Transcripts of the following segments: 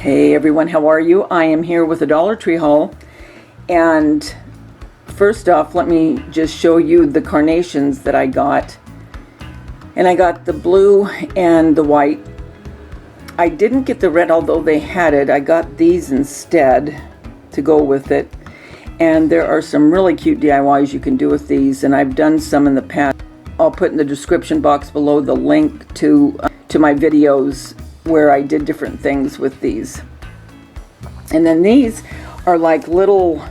Hey everyone, how are you? I am here with a Dollar Tree haul, and first off, let me just show you the carnations that I got. And I got the blue and the white. I didn't get the red, although they had it. I got these instead to go with it. And there are some really cute DIYs you can do with these, and I've done some in the past. I'll put in the description box below the link to my videos where I did different things with these. And then these are like little,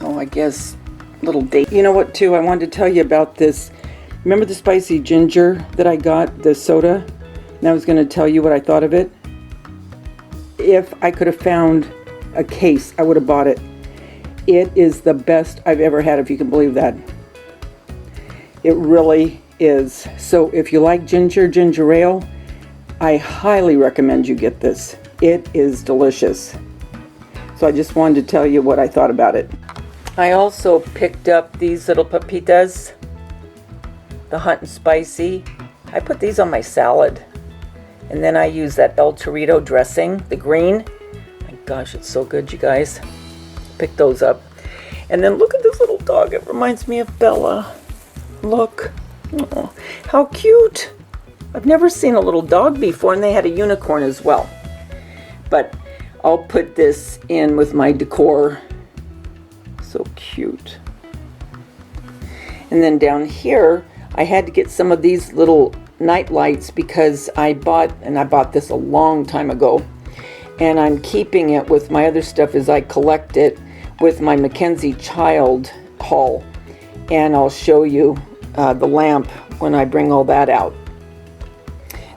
I guess little dates. You know what too, I wanted to tell you about this. Remember the spicy ginger that I got, the soda? And I was going to tell you what I thought of it. If I could have found a case, I would have bought it. It is the best I've ever had, if you can believe that. It really is. So if you like ginger ale, I highly recommend you get this. It is delicious. So I just wanted to tell you what I thought about it. I also picked up these little papitas, the hot and spicy. I put these on my salad. And then I use that El Torito dressing, the green. My gosh, it's so good, you guys. Pick those up. And then look at this little dog. It reminds me of Bella. Look. Oh, how cute. I've never seen a little dog before, and they had a unicorn as well. But I'll put this in with my decor. So cute. And then down here, I had to get some of these little night lights because I bought this a long time ago. And I'm keeping it with my other stuff as I collect it with my Mackenzie Child haul. And I'll show you the lamp when I bring all that out.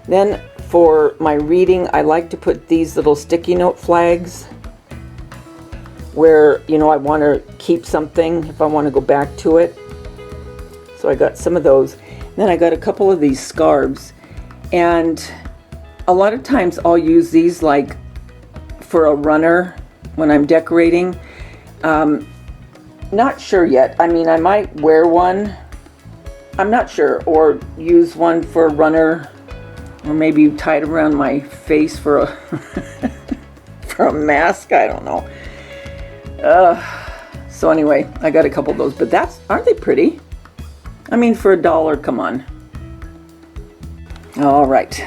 Then for my reading, I like to put these little sticky note flags where, I want to keep something if I want to go back to it. So I got some of those. Then I got a couple of these scarves. And a lot of times I'll use these like for a runner when I'm decorating. Not sure yet. I mean, I might wear one. I'm not sure. Or use one for a runner. Or maybe tie it around my face for a for a mask. I don't know. So anyway, I got a couple of those. But aren't they pretty? I mean, for $1, come on. All right.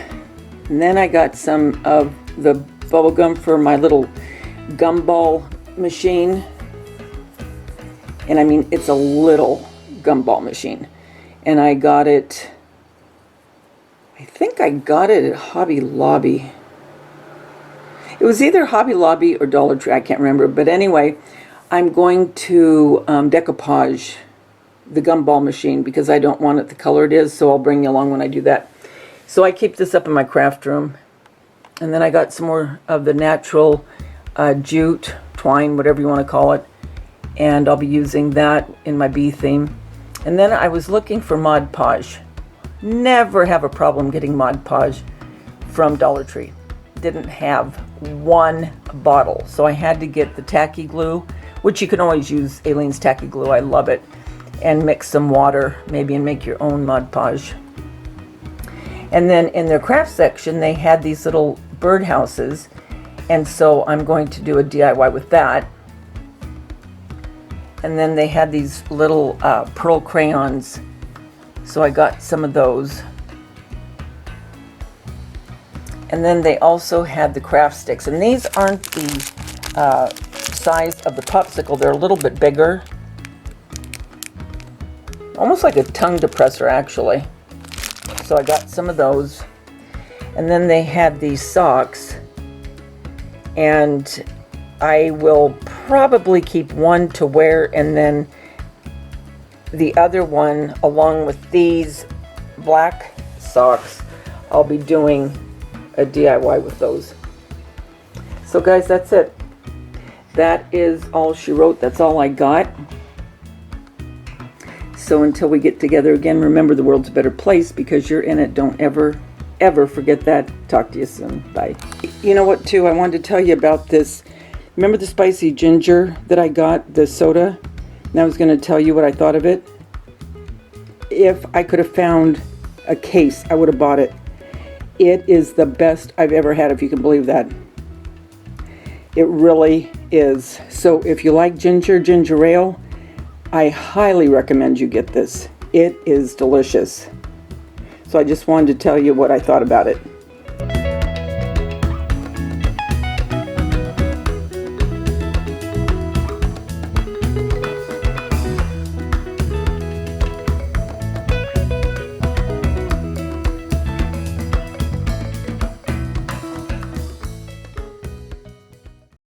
And then I got some of the bubble gum for my little Gumball machine. And I mean, it's a little Gumball machine. And I got it, I think I got it at Hobby Lobby. It was either Hobby Lobby or Dollar Tree, I can't remember. But anyway, I'm going to decoupage the Gumball machine because I don't want it the color it is, so I'll bring you along when I do that. So I keep this up in my craft room. And then I got some more of the natural jute, twine, whatever you want to call it. And I'll be using that in my bee theme. And then I was looking for Mod Podge. Never have a problem getting Mod Podge from Dollar Tree. Didn't have one bottle. So I had to get the tacky glue, which you can always use Aileen's tacky glue. I love it. And mix some water maybe and make your own Mod Podge. And then in their craft section, they had these little birdhouses. And so I'm going to do a DIY with that. And then they had these little pearl crayons. So I got some of those. And then they also had the craft sticks. And these aren't the size of the popsicle. They're a little bit bigger. Almost like a tongue depressor, actually. So I got some of those. And then they had these socks. And I will probably keep one to wear, and then the other one, along with these black socks, I'll be doing a DIY with those. So guys, that's it. That is all she wrote. That's all I got. So until we get together again, remember the world's a better place because you're in it. Don't ever, ever forget that. Talk to you soon. Bye. You know what, too? I wanted to tell you about this. Remember the spicy ginger that I got, the soda? And I was going to tell you what I thought of it. If I could have found a case, I would have bought it. It is the best I've ever had, if you can believe that. It really is. So if you like ginger ale, I highly recommend you get this. It is delicious. So I just wanted to tell you what I thought about it.